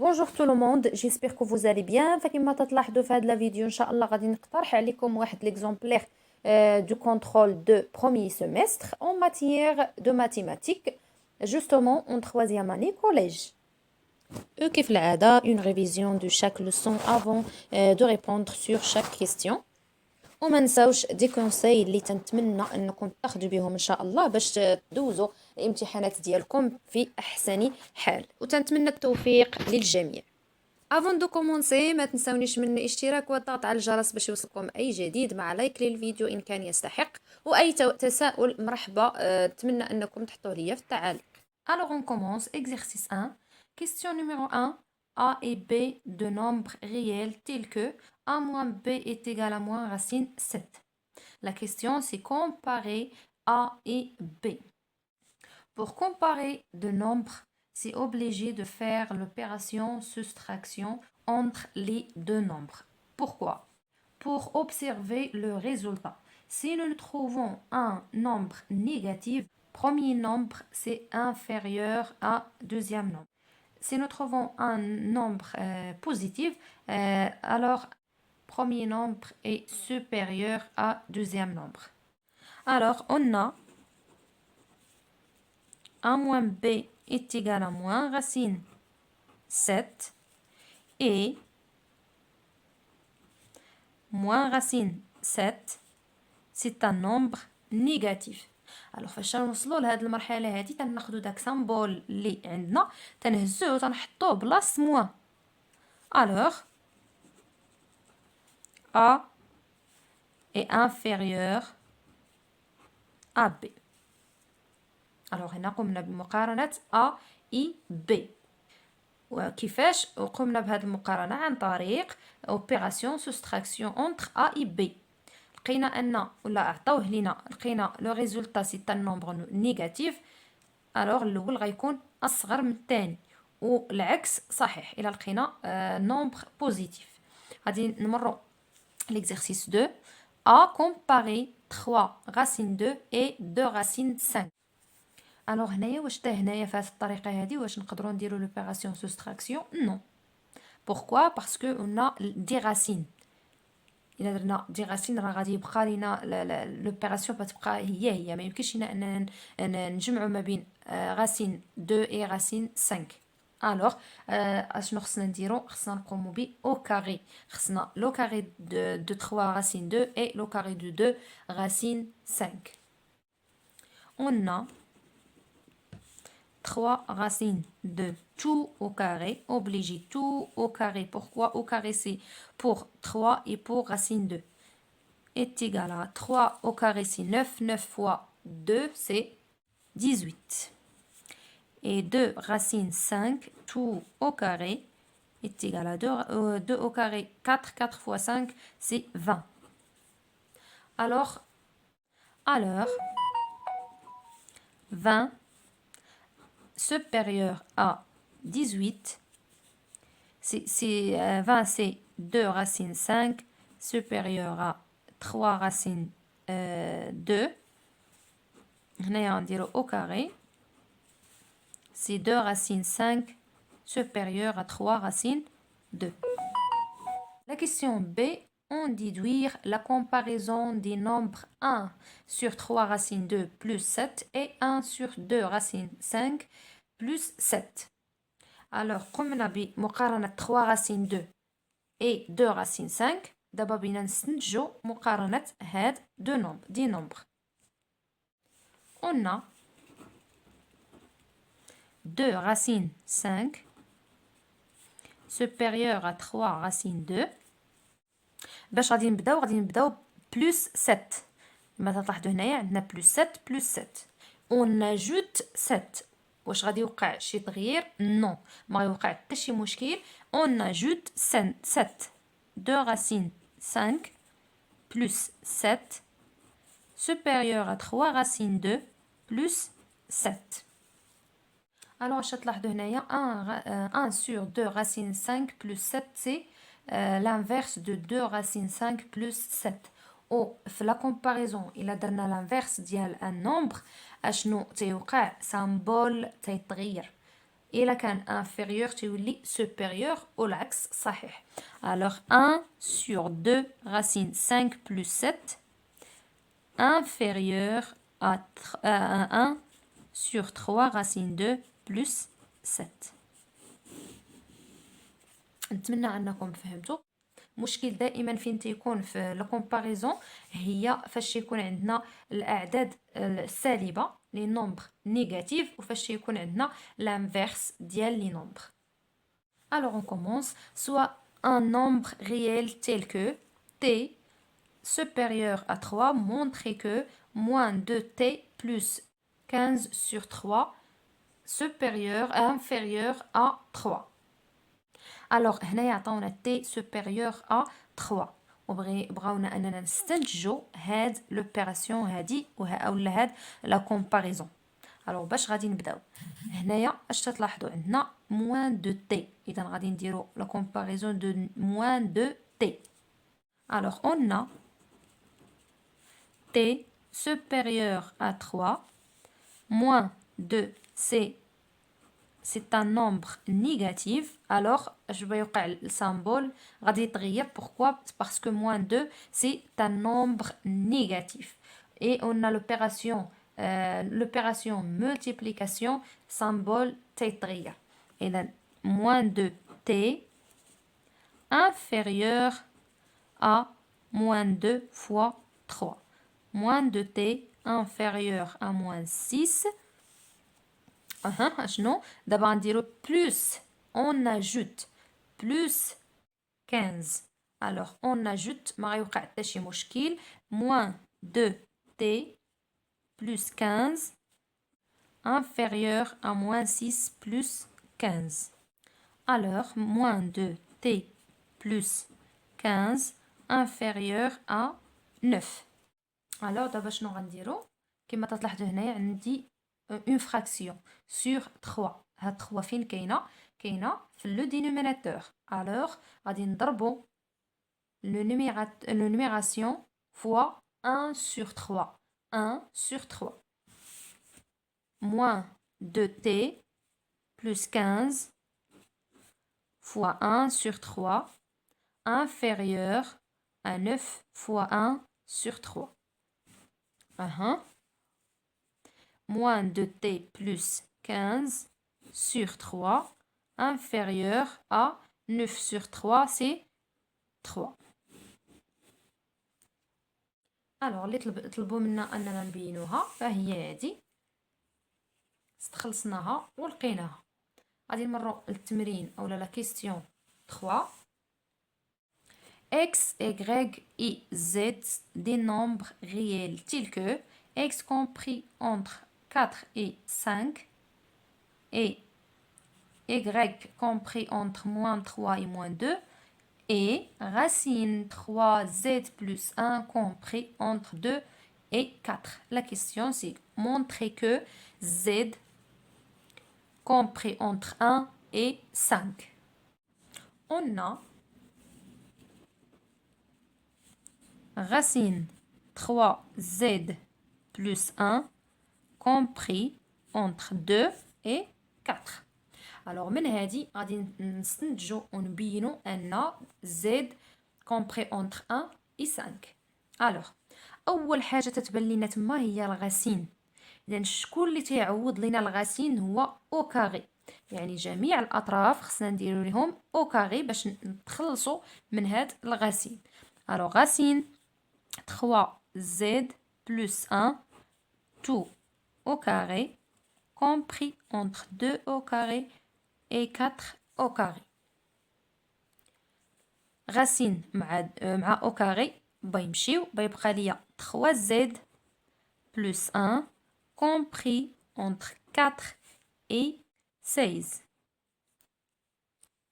Bonjour tout le monde, j'espère que vous allez bien. فكما تلاحظوا في هذا الفيديو إن شاء الله غادي نقترح عليكم واحد l'exemplaire du contrôle de premier semestre en matière de mathématiques, justement en troisième année collège. كيف العادة, une révision de chaque leçon avant de répondre sur chaque question. وما نساوش دي كونساي اللي تنتمنى انكم تاخذوا بهم ان شاء الله باش تدوزوا الامتحانات ديالكم في احسن حال وتنتمنى التوفيق للجميع. افون دو كومونسي ما تنساونيش من الاشتراك والضغط على الجرس باش يوصلكم اي جديد مع لايك للفيديو ان كان يستحق واي تساؤل مرحبا نتمنى انكم تحطوه ليا في التعاليق. Alors on commence exercice 1. Question numéro 1. A et B de nombres réels tels que A moins B est égal à moins racine 7. La question c'est comparer A et B. Pour comparer deux nombres, c'est obligé de faire l'opération soustraction entre les deux nombres. Pourquoi? Pour observer le résultat. Si nous trouvons un nombre négatif, premier nombre c'est inférieur à deuxième nombre. Si nous trouvons un nombre positif, alors premier nombre est supérieur à deuxième nombre. Alors on a A moins B est égal à moins racine 7 et moins racine 7 c'est un nombre négatif. Alors فاش نوصلوا لهاد المرحله هذه تناخذوا داك سامبول اللي عندنا تنهزوه وتنحطوه بلاص موان. Alors A est inférieur à B. Alors هنا قمنا بمقارنة A et B. وكيفاش قمنا بهذه المقارنة؟ عن طريق opération soustraction entre A et B. لقينا أن ولا عطاوه لينا لقينا لو ريزولتا سي ان نومبر نيجاتيف. الوغ الأول غيكون أصغر من الثاني والعكس صحيح إلا لقينا نومبر بوزيتيف. غادي نمرو l'exercice 2. A comparer 3 racine 2 et 2 racine 5. الوغ هنايا واش حتى هنايا في هذه الطريقه هذه واش نقدروا نديروا لوبيراسيون سوستراكسيون؟ نو. بوركوا باسكو اون دي راسين. الا درنا دي راسين راه غادي يبقى لينا لوبيراسيون غتبقى هي ما يمكنش لنا نجمعوا ما بين راسين 2 اي راسين 5. الوغ اشنو خصنا نديرو؟ خصنا نقوموا ب او كاري. خصنا لو كاري دو 3 راسين 2 اي لو كاري دو 2 راسين 5. on a 3 racines de tout au carré, obligé tout au carré. Pourquoi au carré? C'est pour 3 et pour racine 2 est égal à 3 au carré, c'est 9, 9 fois 2, c'est 18. Et 2 racine 5, tout au carré, est égal à 2 au carré, 4, 4 fois 5, c'est 20. Alors 20 supérieur à 18, 20 c'est 2 racine 5 supérieur à 3 racine 2. On dirait au carré, c'est 2 racine 5 supérieur à 3 racine 2. La question B, on déduire la comparaison des nombres 1 sur 3 racine 2 plus 7 et 1 sur 2 racine 5 plus 7. Alors, قمنا بمقارنة 3 racine 2 et 2 racine 5. دابا بينا نستنتجو مقارنة هاد دي nombres. On a 2 racine 5 supérieur à 3 racine 2. باش غادي نبداو بلس 7. كما تلاحظوا هنايا عندنا بلس 7 بلس 7. on ajoute 7. واش غادي يوقع شي تغيير؟ نو، ما يوقع حتى شي مشكل. on ajoute 7 2 racine 5 plus 7 supérieur à 3 racine 2 plus 7. alors واش تلاحظوا هنايا 1 sur 2 racine 5 plus 7 c'est l'inverse de 2 racine 5 plus 7. او في لا كومباريزون الا درنا لانفيرس ديال ان نومبر اشنو تيوقع؟ سامبول تيتغير. إلا كان inférieur تيولي supérieur والعكس صحيح. Alors 1 sur 2 racine 5 plus 7 inférieur à 1 sur 3 racine 2 plus 7. نتمنى انكم فهمتوا. مشكل دائما فين تيكون في لا كومباريزون هي فاش يكون عندنا الاعداد السالبه لي نومبر نيجاتيف وفاش يكون عندنا لانفيرس ديال لي نومبر. Alors on commence. Soit un nombre réel tel que t supérieur à 3 montre que moins 2t plus 15 sur 3 inférieur à 3. Alors هنا يعطونا t supérieur à 3 بغاونا اننا نستنتجوا هاد لوبيراسيون هادي اولا هاد لا كومباريزون. الوغ باش غادي نبداو هنايا اش تلاحظوا عندنا موان دو تي، اذا غادي نديروا لا كومباريزون دو موان دو تي. الوغ اون ا t supérieur à 3 moins 2 c'est un nombre négatif. Alors je vais faire le symbole غادي يتغير. Pourquoi? Parce que moins 2 c'est un nombre négatif et on a l'opération multiplication symbole تيتغير. إذا moins 2t inférieur à moins 2 fois 3. Moins 2t inférieur à moins 6. شنو دابا نديرو plus on ajoute plus 15. alors on ajoute ما غيوقع حتى شي مشكل moins 2t plus 15 inférieur à moins 6 plus 15. alors moins 2t plus 15 inférieur à 9. alors دابا شنو غنديرو كما تلاحظوا هنايا عندي une fraction sur 3. هاد 3 فين كاينه في لو دينوميناتور. alors غادي نضربو le numération fois 1 sur 3. 1 sur 3 moins 2t plus 15 fois 1 sur 3 inférieur à 9 fois 1 sur 3. Moins 2t plus 15 sur 3 inférieur à 9 sur 3 c'est 3. alors اللي طلبوا منا اننا نبينوها فهي هذه استخلصناها ولقيناها. غادي نمروا للتمرين اولا لا كيستيون 3. x, y et z des nombres réels tels que x compris entre 4 et 5 et y compris entre moins 3 et moins 2 et racine 3z plus 1 compris entre 2 et 4. La question c'est montrer que z compris entre 1 et 5. On a racine 3z plus 1 compris entre 2 et 4. alors من هذه غادي نستنتجوا ونبينوا ان z compris entre 1 et 5. alors اول حاجه تتبان لينا تما هي الغاسين. اذا الشكل اللي تيعوض لينا الغاسين هو او كاري، يعني جميع الاطراف خصنا نديروا لهم او كاري باش نتخلصوا من هاد الغاسين. alors غاسين 3z plus 1 tout au carré compris entre 2 au carré et 4 au carré. racine مع au carré بيمشيو بيبقى ليا 3z plus 1 compris entre 4 et 16.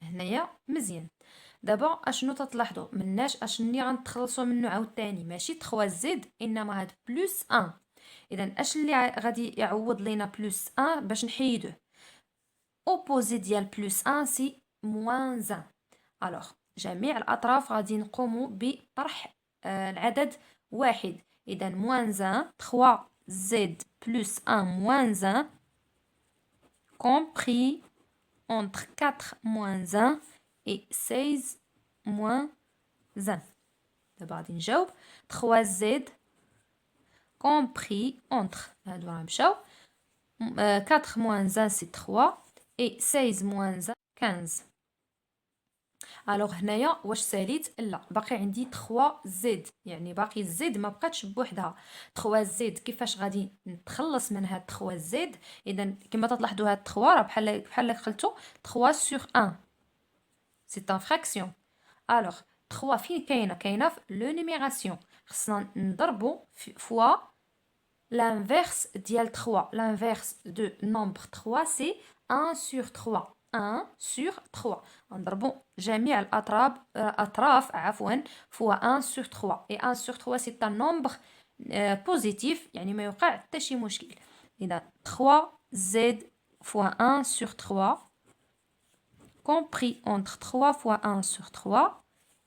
هنايا مزيان. دابا اشنو تتلاحظوا مناش اشني غنتخلصوا منه عاوتاني ماشي 3z انما هاد بلس 1. اذا اش اللي غادي يعوض لينا بلس 1 باش نحيدوه؟ اوبوزي ديال بلس 1 سي موان 1. الوغ جميع الاطراف غادي نقوموا بطرح العدد واحد. اذا موان 1 3z plus 1 moins 1 compris entre 4 moins 1 et 16 moins 1. دابا غادي نجاوب 3z compris entre هادو راه مشاو 4 moins 1 c'est 3 et 16 moins 1 15. الوغ هنايا واش ساليت؟ لا، باقي عندي 3 زد، يعني باقي الزد ما بقاتش بوحدها. 3 زد كيفاش غادي نتخلص من هاد 3 زد؟ اذا كما تلاحظوا هاد 3 راه بحال قلتو 3 sur 1 سي ان فراكسيون. الوغ 3 فين كاينه في لو نيميراسيون، خصنا نضربو فوا l'inverse ديال 3. l'inverse de nombre 3 c'est 1 sur 3. 1 sur 3. نضربو جميع الأطراف فوا 1 sur 3. et 1 sur 3 c'est un nombre positif، يعني ما يوقع حتى شي مشكل. إذا 3z fois 1 sur 3 compris entre 3 fois 1 sur 3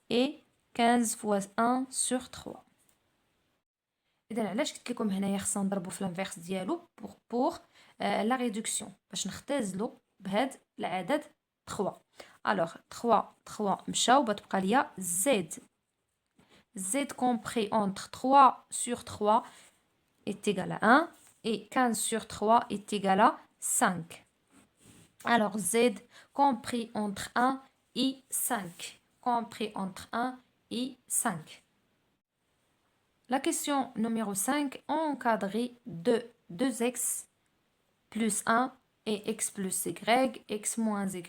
et 15 fois 1 sur 3. إذا علاش قلت لكم هنايا خصنا نضربو في الانفيرس ديالو بوغ لا ريدكسيون، باش نختزلو بهاد العدد 3. الوغ 3 مشاو، بتبقى ليا z compris entre 3 sur 3 est égal à 1 et 15 sur 3 est égal à 5. Alors z compris entre 1 et 5. Compris entre 1 et 5. La question numéro 5, encadrer de 2x plus 1 et x plus y, x moins y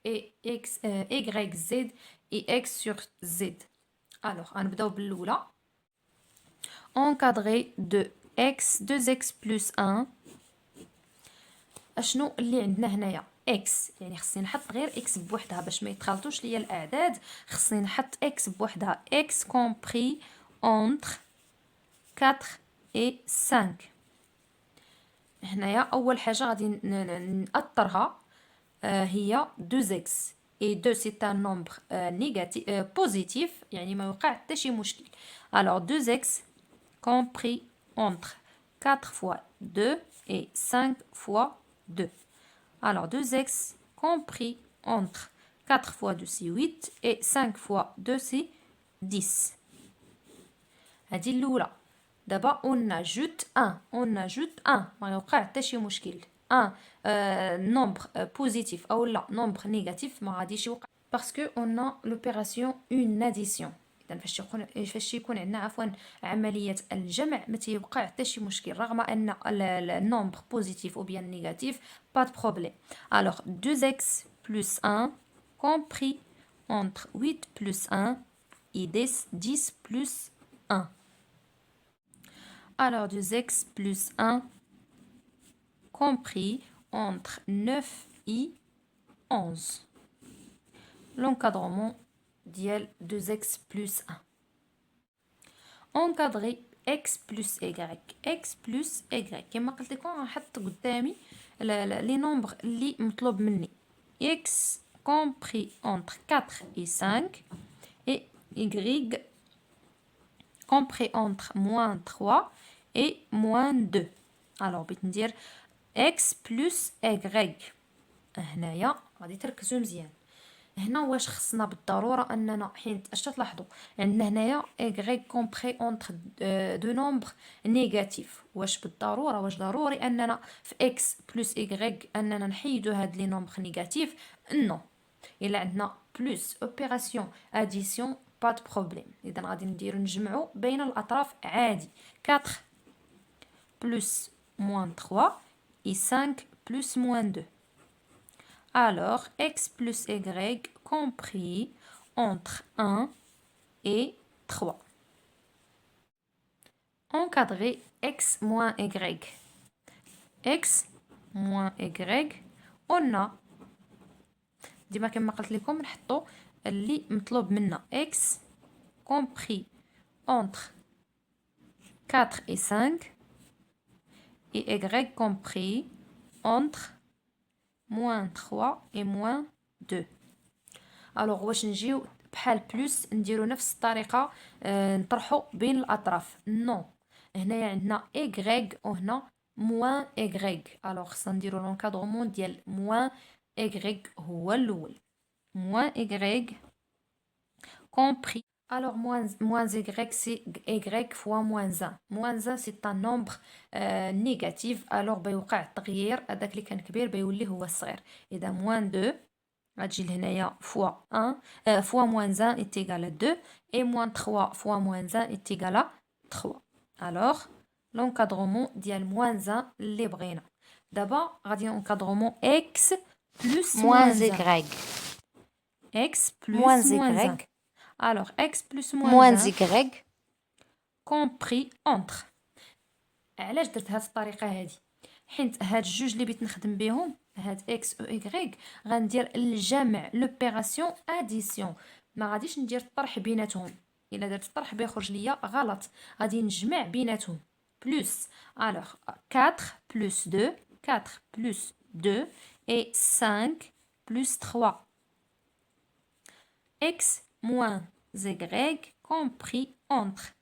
et x, yz et x sur z. Alors, غنبداو بالأولى. encadrer de x 2x plus 1. اشنو اللي عندنا هنايا؟ x، يعني خصني نحط غير x بوحدها باش ما يتخلطوش ليا الاعداد. خصني نحط x بوحدها، x compris entre 4 et 5. هنايا اول حاجه غادي نأطرها هي 2x et 2 c'est un nombre négatif positif، يعني ما يوقع حتى شي مشكل. alors 2x compris entre 4 fois 2 et 5 fois 2. alors 2x compris entre 4 fois 2 c'est 8 et 5 fois 2 c'est 10. هذه الاولى. دابا on ajoute 1 ما يوقع حتى شي مشكل. 1 nombre positif او لا nombre négatif ما غاديش يوقع باسكو on a l'opération une addition. اذا فاش يكون عندنا عمليه الجمع ما تيوقع حتى شي مشكل رغم ان النومبر بوزيتيف او بيان نيجاتيف با دو بروبليم. alors 2x plus 1 compris entre 8 plus 1 et 10 plus 1. alors 2x plus 1 compris entre 9 et 11. l'encadrement ديال 2x plus 1. encadrer x plus y. x plus y كما قلت لكم غنحط قدامي لي نومبر اللي مطلوب مني. x compris entre 4 et 5 et y compris entre moins 3 et moins 2. alors بغيت ندير x plus y. هنايا غادي تركزوا مزيان. هنا واش خصنا بالضروره اننا حيت اش تلاحظوا عندنا هنايا y compris entre دو نومبر نيجاتيف. واش بالضروره واش ضروري اننا في x plus y اننا نحيدو هاد لي نومبر نيجاتيف؟ نو. الا عندنا بلس اوبيراسيون اديسيون با دو بروبليم. اذا غادي نديرو نجمعو بين الاطراف عادي. 4 plus moins 3 et 5 plus moins 2. alors x plus y compris entre 1 et 3. encadrer x moins y. x moins y on a ديما كما قلت لكم نحطو اللي مطلوب منا. x compris entre 4 et 5 et y compris entre moins 3 et moins 2. alors واش نجيو بحال بلس نديرو نفس الطريقه نطرحو بين الاطراف؟ نو. هنايا عندنا y وهنا moins y. alors خصنا نديرو لونكادرومون ديال moins y هو الأول. moins y compris. Alors, moins y, c'est y fois moins 1. Moins 1, c'est un nombre négatif. Alors, بيوقع التغيير هذاك اللي كان كبير بيولي هو الصغير. إذا moins 2 غتجي لهنايا fois 1 fois moins 1 est égal à 2 et moins 3 fois moins 1 est égal à 3. Alors, l'encadrement ديال moins 1 اللي بغينا. دابا غادي encadrement x plus moins y. X plus moins y. Alors, x plus moins 1 y compris entre. علاش درت هاد الطريقه هادي؟ حيت هاد الجوج اللي بغيت نخدم بهم هاد x و y غندير الجمع لوبيراسيون اديسيون، ما غاديش ندير الطرح بيناتهم. الا درت الطرح بيخرج ليا غلط، غادي نجمع بيناتهم. بلس alors 4 plus 2 4 plus 2 et 5 plus 3. X moins y compris entre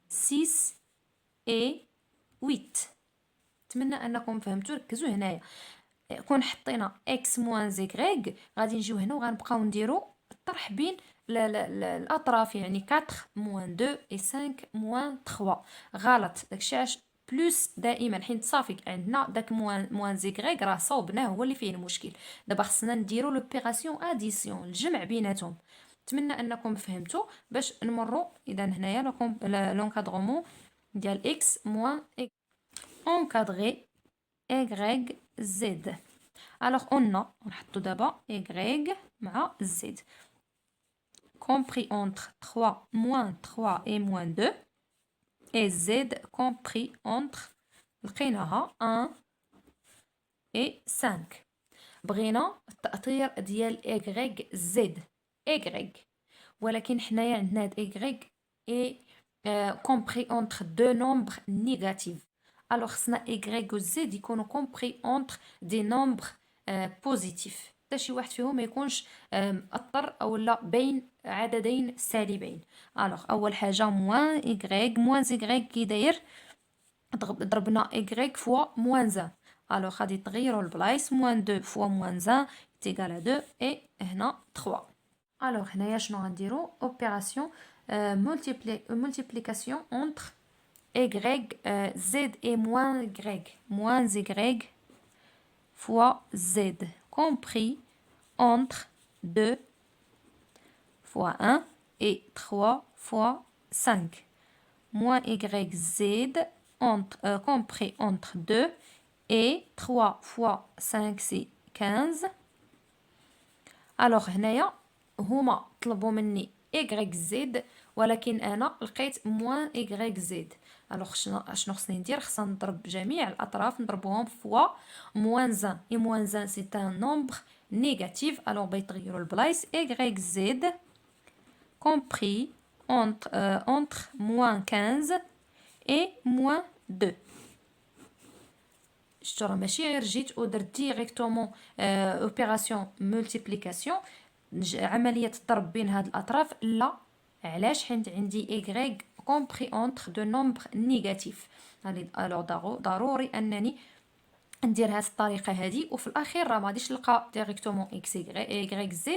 6 et 8. نتمنى انكم فهمتوا. ركزوا هنايا، كون حطينا x moins y غادي نجيو هنا وغنبقاو نديرو الطرح بين الاطراف، يعني 4 moins 2 et 5 moins 3. غلط، داكشي علاش بلس دائما، حيت صافي عندنا داك موان زيكغيك راه صوبناه، هو اللي فيه المشكل. دابا خصنا نديرو لوبيراسيون اديسيون، الجمع بيناتهم. نتمنى انكم فهمتوا. باش نمروا اذا هنايا لونكادرومون ديال اكس موان encadré y z. alors on a نحطو دابا y مع z compris entre 3 moins 3 et moins 2 et z compris entre لقيناها 1 et 5. بغينا التأطير ديال y z y، ولكن حنايا عندنا هاد y et compris entre deux nombres négatifs. alors خصنا y و z يكونوا compris entre des nombres positifs، حتى شي واحد فيهم ما يكونش مأطر او لا بين عددين سالبين. alors اول حاجه moins y كي داير ضربنا y فوا moins 1. alors غادي تغيروا البلايص، moins 2 فوا moins 1 est égal à 2 et هنا 3. alors هنايا شنو غنديروا؟ opération multiplication entre y z et moins y fois z compris entre 2 fois 1 et 3 fois 5. moins y z compris entre 2 et 3 fois 5 c'est 15. alors هنايا هما طلبوا مني y z، ولكن انا لقيت موان y z. الوغ شنو خصني ندير؟ خصنا نضرب جميع الاطراف نضربوهم فوا موان 1. اي موان 1 سي ان نومبر نيجاتيف، الوغ بيتغيروا البلايص. y z compris entre moins 15 et moins 2. شتو راه ماشي غير جيت ودرت ديريكتومون اوبيراسيون مولتيبليكاسيون عمليه الضرب بين هاد الاطراف، لا. علاش؟ حيت عندي y compris entre deux nombres négatifs. الوغ ضروري انني ندير هاد الطريقه هادي، وفي الاخير راه ما غاديش نلقى ديريكتومون y z،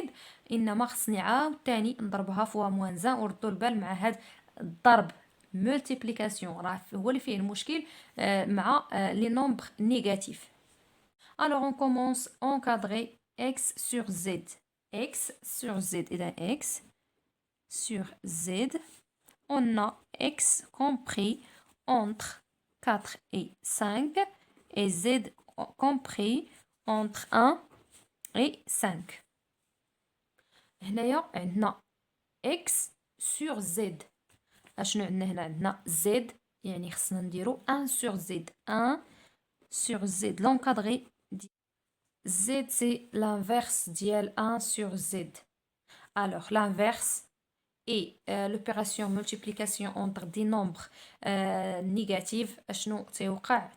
انما خصني عاوتاني نضربها فوا موان 1 وردوا البال مع هاد الضرب multiplication راه هو اللي فيه المشكل مع لي نومبر نيجاتيف. alors on commence encadrer x sur z. x sur z اذا x sur z on a x compris entre 4 et 5 et z compris entre 1 et 5. هنايا عندنا x sur z. اشنو عندنا هنا؟ عندنا z، يعني خصنا نديرو 1 sur z. 1 sur z l'encadré z c'est l'inverse ديال 1 sur z. alors l'inverse et l'opération multiplication entre des nombres négatifs اشنو تيوقع؟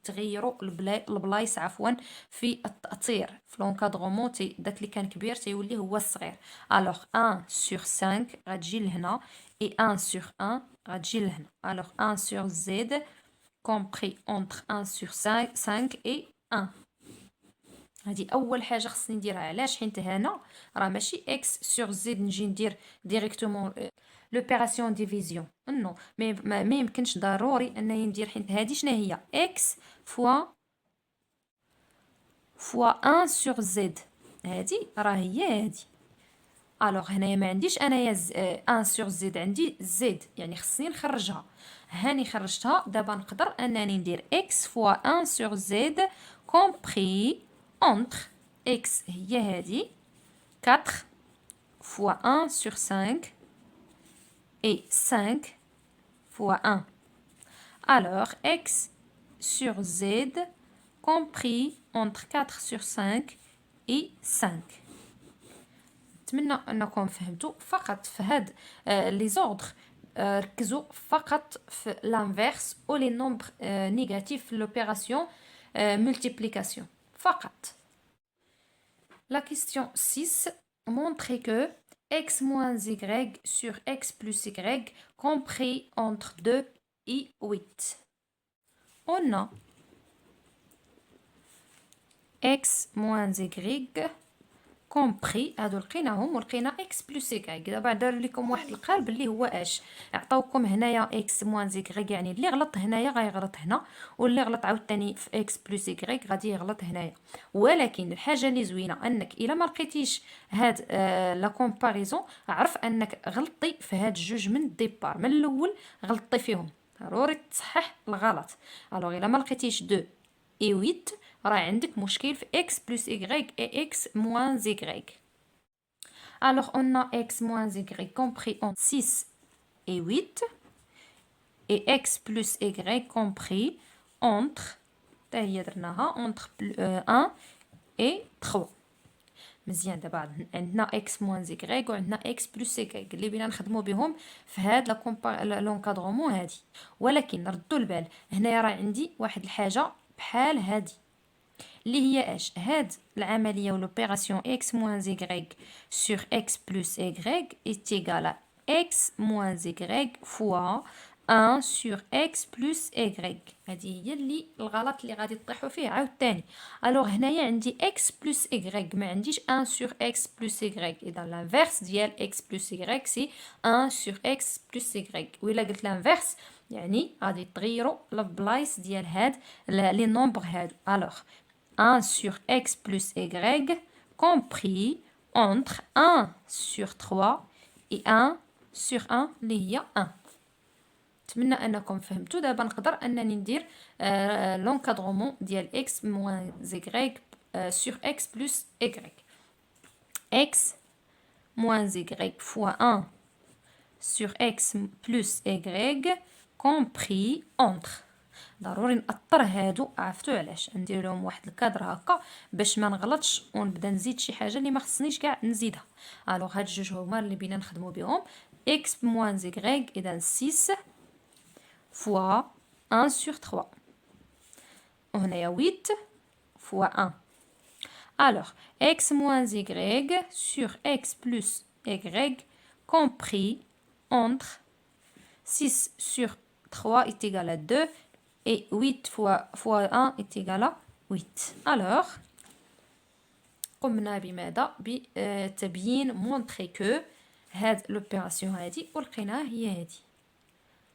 تغيروا البلايص عفوا في التأطير في لونكادرومون. داك اللي كان كبير تيولي هو الصغير. alors 1 sur 5 غتجي لهنا et 1 sur 1 غتجي لهنا. alors 1 sur z compris entre 1 sur 5 et 1. هذه اول حاجه خصني نديرها. علاش؟ حيت هنا راه ماشي اكس سور زد نجي ندير ديريكتومون لوبيراسيون ديفيزيون، نو، ما يمكنش، ضروري انني ندير، حيت هذه شنو هي؟ اكس فوا 1 سور زد، هذه راه هي هذه. الوغ هنايا ما عنديش انايا 1 سور زد، عندي زد، يعني خصني نخرجها. هاني خرجتها. دابا نقدر انني ندير اكس فوا 1 سور زد كومبري اونتر اكس هي هذه 4 فوا 1 سور 5 et 5 fois 1. Alors, x sur z compris entre 4 sur 5 et 5. نتمنى انكم فهمتوا. فقط في هاد لي زوردر ركزوا فقط في لانفيرس او لي نومبر نيجاتيف في لوبيراسيون multiplication فقط. La question 6 montre que x moins y sur x plus y compris entre 2 et 8. On a x moins y كومبري، هادو لقيناهم، ولقينا اكس بلس y. دابا داروا لكم واحد القالب اللي هو اش عطاوكم هنايا اكس موان زيكغيك، يعني اللي غلط هنايا غيغلط هنا، واللي غلط عاوتاني في اكس بلس y غادي يغلط هنايا. ولكن الحاجه اللي زوينه انك الا ما لقيتيش هاد لا كومباريزون، عرف انك غلطي في هاد جوج من الديبار، من الاول غلطي فيهم، ضروري تصحح الغلط. الوغ الا ما لقيتيش 2 et 8 راه عندك مشكل في x plus y et x moins y. Alors on a x moins y compris entre 6 et 8 et x plus y compris entre entre 1 et 3. مزيان. دابا عندنا x moins y وعندنا x plus y اللي بينا نخدموا بهم في هاد لونكادرومون هادي. ولكن ردوا البال، هنايا راه عندي واحد الحاجه بحال هادي اللي هي اش؟ هاد العمليه و لوبيراسيون x moins y sur x plus y est égal à x moins y fois 1 sur x plus y. هذه هي اللي الغلط اللي غادي تطيحوا فيه عاوتاني. الوغ هنايا عندي x plus y، ما عنديش 1 sur x plus y، اذا لانفيرس ديال x plus y سي 1 sur x plus y. وإلا قلت لانفيرس يعني غادي تغيروا البلايص ديال هاد لي نومبر هادو. الوغ 1 sur x plus y compris entre 1 sur 3 et 1 sur 1 اللي هي 1. نتمنى انكم فهمتوا. دابا نقدر انني ندير لونكادرومون ديال x moins y sur x plus y. x moins y fois 1 sur x plus y compris entre. ضروري نأطر هادو، عرفتوا علاش؟ ندير لهم واحد الكادر هكا باش ما نغلطش ونبدا نزيد شي حاجه اللي ما خصنيش كاع نزيدها. الوغ هاد جوج هما اللي بينا نخدموا بهم. x moins y اذا 6 fois 1 sur 3، وهنايا 8 fois 1. alors x moins y sur x plus y compris entre 6 sur 3 est égal à 2 et 8 fois 1 est égal à 8. alors قمنا بماذا؟ بتبيين مونطري كو هاد لوبيراسيون هادي ولقيناها هي هادي.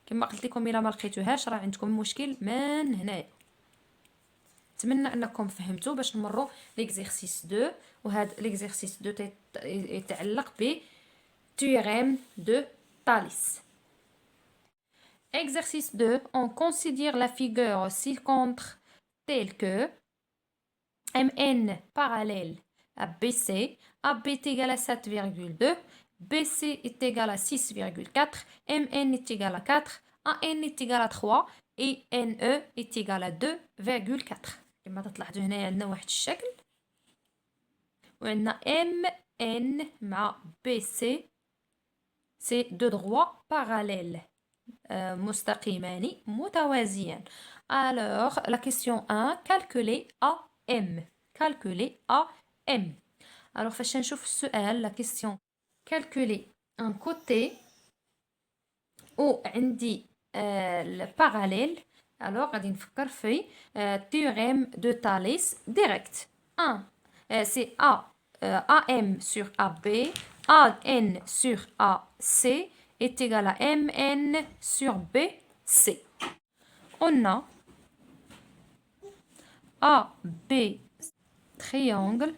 كما قلت لكم الا ما لقيتوهاش راه عندكم مشكل من هنايا. نتمنى انكم فهمتوا باش نمروا ليكزيرسيس 2. وهاد ليكزيرسيس 2 يتعلق ب théorème de Thalès. Exercice 2, on considère la figure ci-contre telle que MN parallèle à BC, AB est égal à 7,2, BC est égal à 6,4, MN est égal à 4, AN est égal à 3 et NE est égal à 2,4. كما تلاحظوا هنا عندنا واحد الشكل وعندنا MN مع BC c'est deux droits parallèles مستقيمان متوازيان. Alors la question 1, calculer AM. Calculer AM. Alors فاش نشوف السؤال la question calculer un côté و عندي الباراليل، alors غادي نفكر في théorème de Thalès direct. 1 c'est AM sur AB, AN sur AC est égal à MN sur BC. On a AB triangle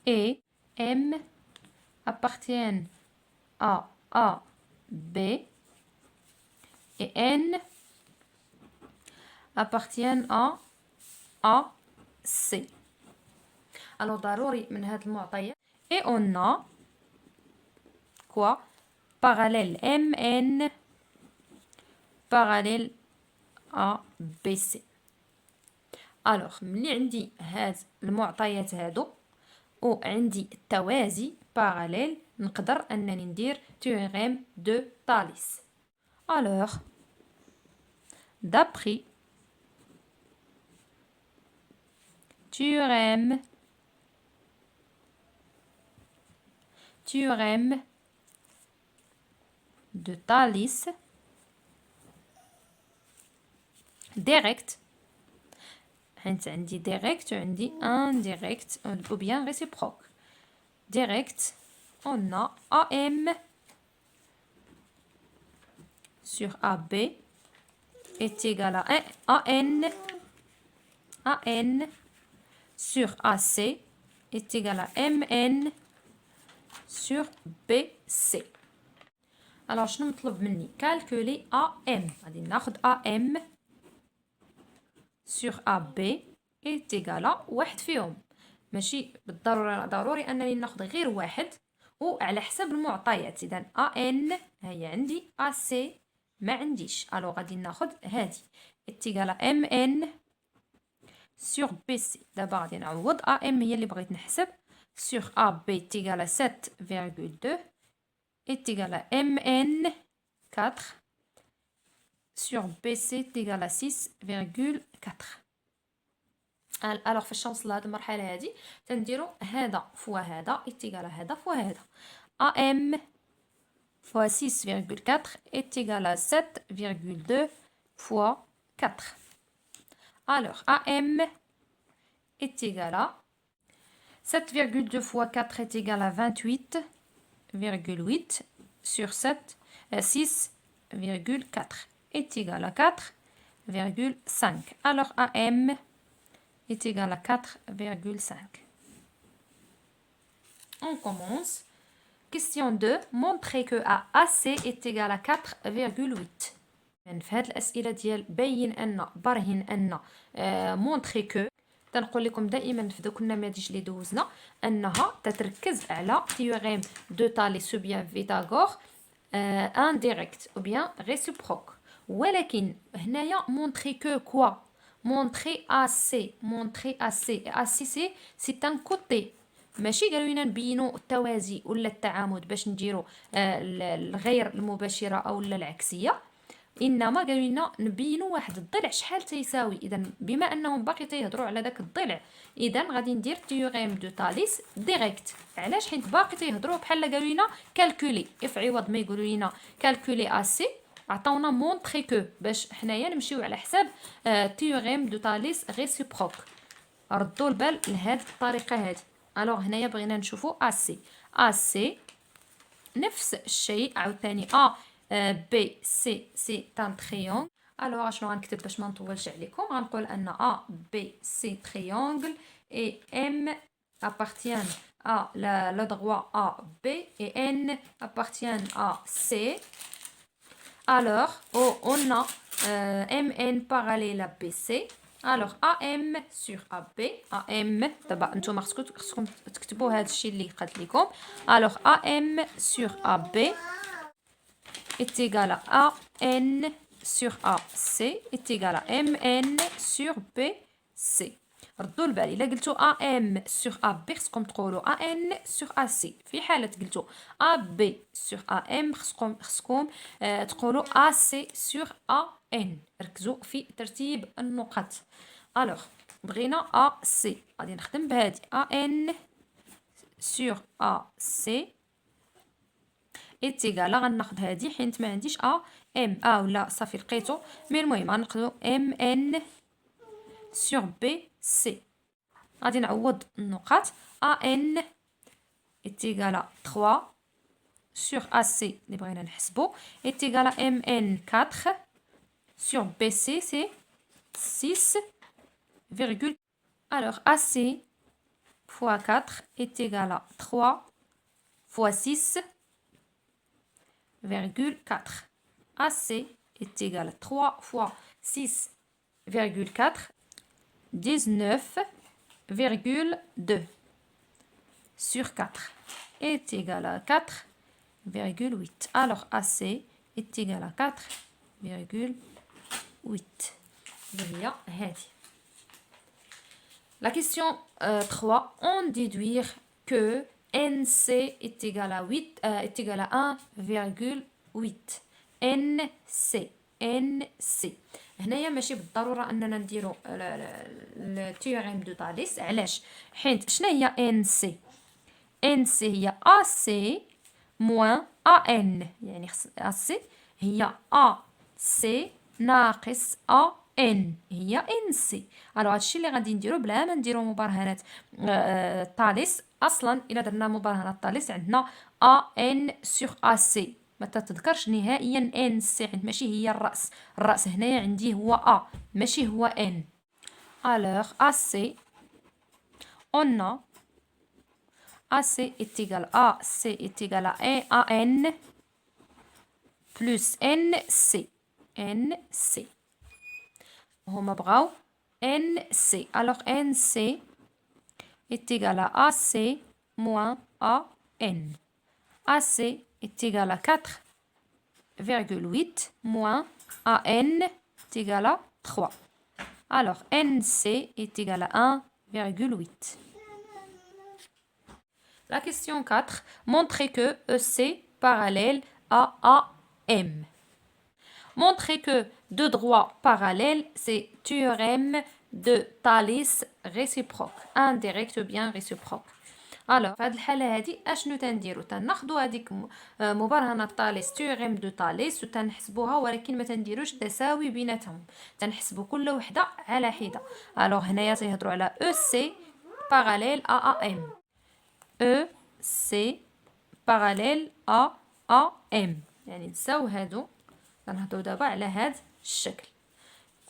et M appartiennent à A, B et N appartiennent à A, C. Alors, ضروري من هاد المعطيات. Et on a quoi? Parallèle MN parallèle à BC. Alors, ملي عندي هاد المعطيات هادو وعندي التوازي parallèle نقدر أنني ندير théorème de Thalès. Alors, d'après théorème de Thalès direct, عندي direct وعندي indirect ou bien réciproque. Direct, on a AM sur AB est égal à AN sur AC est égal à MN sur BC. Alors, شنو مطلوب مني؟ calculer AM. غادي ناخد AM sur AB est égal à واحد فيهم. ماشي بالضرورة ضروري أنني ناخد غير واحد وعلى حسب المعطيات. إذا AN هي عندي AC ما عنديش. ألو غادي ناخد هادي est égal à MN sur BC. دابا غادي نعوض AM هي اللي بغيت نحسب sur AB est égal à 7,2 est égal à MN 4 sur BC est égal à 6,4. alors فاش نوصل لهاد المرحله هادي تنديرو هذا فوا هذا est égal à هذا فوا هذا. AM fois 6,4 est égal à 7,2 fois 4. Alors AM est égal à 7,2 fois 4 est égal à 28,8 sur 7, 6,4 est égal à 4,5. Alors AM est égal à 4,5. On commence. Question 2. Montrez que AC est égal à 4,8. في هاد الأسئلة ديال بين أن برهن أن مونطري كو تنقول لكم دائما في دوك النماذج اللي دوزنا أنها تتركز على تيوريم دو تاليس ou bien فيثاغور indirect ou bien réciproque. ولكن هنايا مونطري كو كوا montrer AC AC c'est un côté. ماشي قالوا لنا نبينوا التوازي ولا التعامد باش نديروا الغير المباشره او العكسيه، انما قالوا لنا نبينوا واحد الضلع شحال تيساوي. اذا بما انهم باقي تيهضروا على داك الضلع اذا غادي ندير تيوريم دو تاليس ديريكت. علاش؟ حيت باقي تيهضروا بحال قالوا لنا كالكولي في عوض ما يقولوا لنا كالكولي AC عطاونا مونطري كو باش حنايا نمشيو على حساب تيوريم دو تاليس ريسيبروك. ردوا البال لهاد الطريقه هذه. الوغ هنايا بغينا نشوفوا AC نفس الشيء عاوتاني ABC سي ان تريونغل. الوغ شنو غنكتب باش ما نطولش عليكم؟ غنقول ان ABC تريونغل et M appartiennent à le droit AB et N appartiennent à C. Alors, on a MN parallèle à BC. Alors, AM sur AB. AM, d'abord, نتوما خصكم تكتبوا هذا الشيء اللي قلت لكم. Alors, AM sur AB est égal à AN sur AC est égal à MN sur BC. ردوا البال الا قلتوا AM sur AB خصكم تقولوا AN sur AC. في حاله قلتوا AB sur AM خصكم تقولوا AC sur AN. ركزوا في ترتيب النقط. الوغ بغينا AC غادي نخدم بهادي AN sur AC est égal غناخد هادي حيت ما عنديش AM ولا صافي لقيتو. مي المهم غناخدو MN sur BC. غادي نعوض النقاط. AN est égal à 3 sur AC اللي بغينا نحسبو est égal à MN 4 sur BC c'est 6, alors AC fois 4 est égal à 3 fois 6, 4. AC est égal à 3 fois 6,4, 19,2 sur 4 est égal à 4,8. Alors AC est égal à 4,8. La question 3, on déduire que NC est égal à 8 est égal à 1,8. NC هنايا ماشي بالضروره اننا نديرو التيوريم دو تاليس. علاش؟ حيت شنو هي NC هي AC moins AN، يعني AC هي AC ناقص AN هي NC. الوغ هادشي اللي غادي نديرو بلا ما نديرو مبرهنات طاليس. اصلا الا درنا مبرهنات طاليس عندنا AN sur AC ما تتذكرش نهائيا NC حيت ماشي هي الراس هنايا عندي هو A ماشي هو N. الوغ AC on a AC est égal à AC est égal à AN plus NC. هما بغاو NC. Alors NC est égal à AC moins AN. AC est égal à 4,8 moins AN est égal à 3. Alors NC est égal à 1,8. La question 4. Montrez que EC parallèle à AM. Montrer que deux droits parallèles, c'est théorème de Thalès réciproque. Indirect ou bien réciproque. Alors, في هذه الحالة هذه اشنو تنديرو؟ تناخدو هذيك مبرهنة طاليس تيوريم دو طاليس وتنحسبوها، ولكن ما تنديروش تساوي بيناتهم، تنحسبو كل وحدة على حدة. الوغ هنايا تيهضروا على او سي باراليل ا ام. او سي باراليل ا ام، يعني نساو هادو. غنهضروا دابا على هاد الشكل.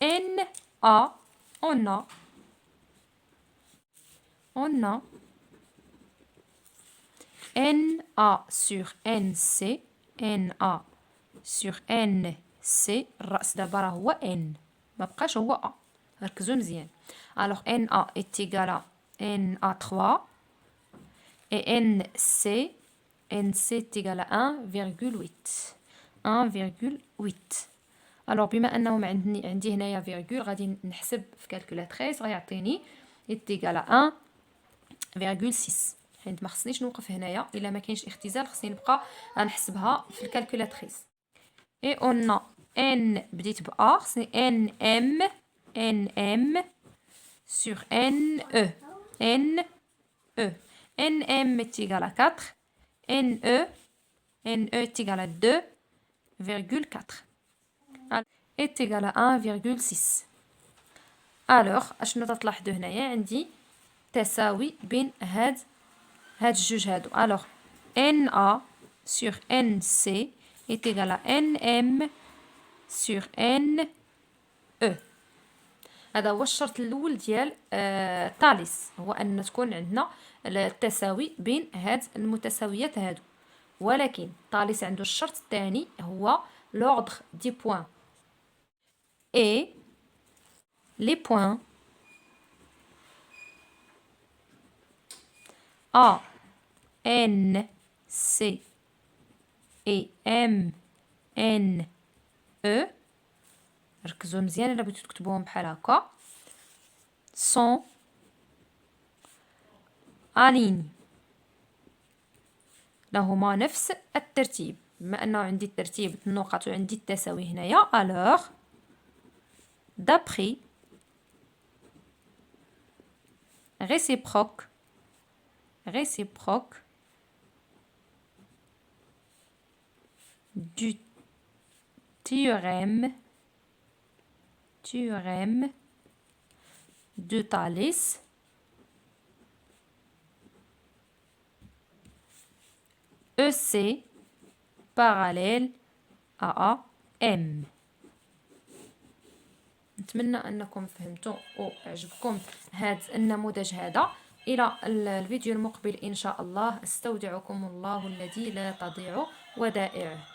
ان ا on a NA sur NC. NA sur NC. الرأس دابا راه هو N ما بقاش هو A. ركزوا مزيان. alors NA est égal à NA3 et NC est égal à 1,8. 1,8. alors بما انهم عندي هنايا فيرغول غادي نحسب في كالكولاتريس غيعطيني est égal à 1,6. حيت ما خصنيش نوقف هنايا الا ما كاينش اختزال، خصني نبقى غنحسبها في الكالكولاتريس. اي اون ان بديت ب ا، خصني ان ام sur ان او. ان او ان ام est égal à 4. ان او est égal à 2,4 est égal à 1,6. alors اشنو تتلاحظوا هنايا؟ عندي تساوي بين هاد الجوج هادو. alors NA sur NC est égal à NM sur NE. هذا هو الشرط الاول ديال تاليس، هو ان تكون عندنا التساوي بين هاد المتساويات هادو. ولكن تاليس عنده الشرط الثاني هو l'ordre des points et les points A, N, C et M, N, E. ركزوا مزيان الا بغيتو تكتبوهم بحال هكا. sont alignés. لهما نفس الترتيب. بما انه عندي الترتيب النقط وعندي التساوي هنايا، alors d'après réciproque du théorème de Thalès EC parallèle à M. نتمنى أنكم فهمتوا وعجبكم هذا النموذج هذا. إلى الفيديو المقبل إن شاء الله. استودعكم الله الذي لا تضيع ودائعه.